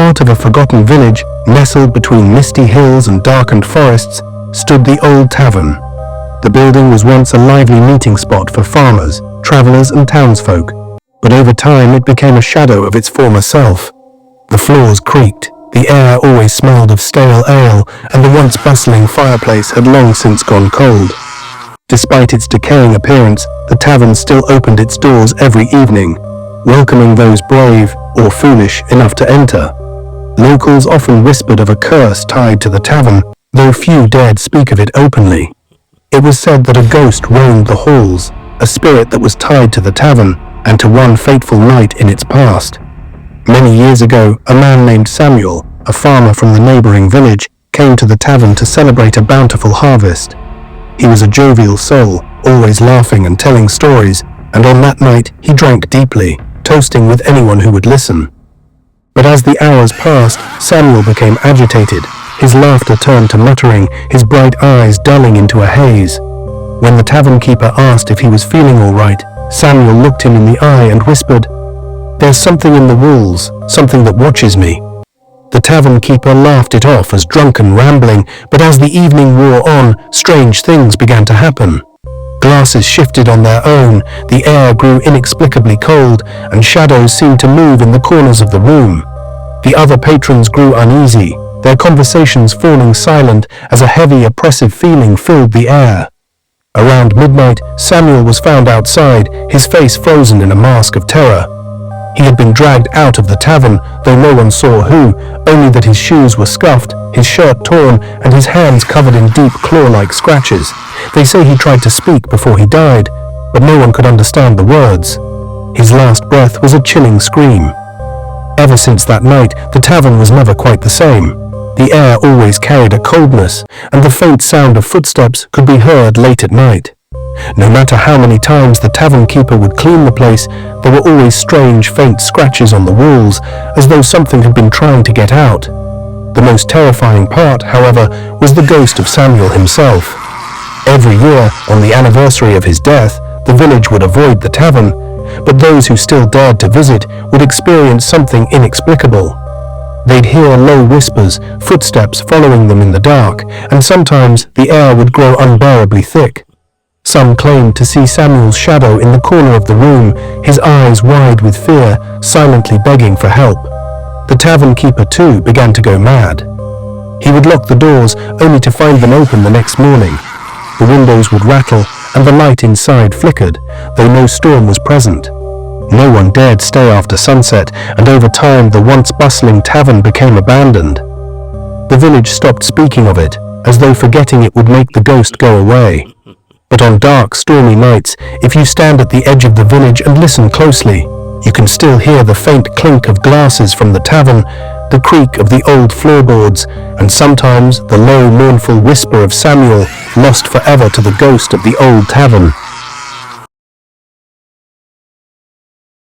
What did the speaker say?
heart of a forgotten village, nestled between misty hills and darkened forests, stood the old tavern. The building was once a lively meeting spot for farmers, travelers and townsfolk, but over time it became a shadow of its former self. The floors creaked, the air always smelled of stale ale, and the once bustling fireplace had long since gone cold. Despite its decaying appearance, the tavern still opened its doors every evening, welcoming those brave or foolish enough to enter. Locals often whispered of a curse tied to the tavern, though few dared speak of it openly. It was said that a ghost roamed the halls, a spirit that was tied to the tavern and to one fateful night in its past. Many years ago, a man named Samuel, a farmer from the neighboring village, came to the tavern to celebrate a bountiful harvest. He was a jovial soul, always laughing and telling stories, and on that night he drank deeply, toasting with anyone who would listen. But as the hours passed, Samuel became agitated. His laughter turned to muttering, his bright eyes dulling into a haze. When the tavern keeper asked if he was feeling all right, Samuel looked him in the eye and whispered, "There's something in the walls, something that watches me." The tavern keeper laughed it off as drunken rambling, but as the evening wore on, strange things began to happen. Glasses shifted on their own, the air grew inexplicably cold, and shadows seemed to move in the corners of the room. The other patrons grew uneasy, their conversations falling silent as a heavy, oppressive feeling filled the air. Around midnight, Samuel was found outside, his face frozen in a mask of terror. He had been dragged out of the tavern, though no one saw who, only that his shoes were scuffed, his shirt torn, and his hands covered in deep claw-like scratches. They say he tried to speak before he died, but no one could understand the words. His last breath was a chilling scream. Ever since that night, the tavern was never quite the same. The air always carried a coldness, and the faint sound of footsteps could be heard late at night. No matter how many times the tavern keeper would clean the place, there were always strange, faint scratches on the walls, as though something had been trying to get out. The most terrifying part, however, was the ghost of Samuel himself. Every year, on the anniversary of his death, the village would avoid the tavern, but those who still dared to visit would experience something inexplicable. They'd hear low whispers, footsteps following them in the dark, and sometimes the air would grow unbearably thick. Some claimed to see Samuel's shadow in the corner of the room, his eyes wide with fear, silently begging for help. The tavern keeper too began to go mad. He would lock the doors only to find them open the next morning. The windows would rattle and the light inside flickered, though no storm was present. No one dared stay after sunset, and over time the once bustling tavern became abandoned. The village stopped speaking of it, as though forgetting it would make the ghost go away. But on dark, stormy nights, if you stand at the edge of the village and listen closely, you can still hear the faint clink of glasses from the tavern, the creak of the old floorboards, and sometimes the low, mournful whisper of Samuel, lost forever to the ghost of the old tavern.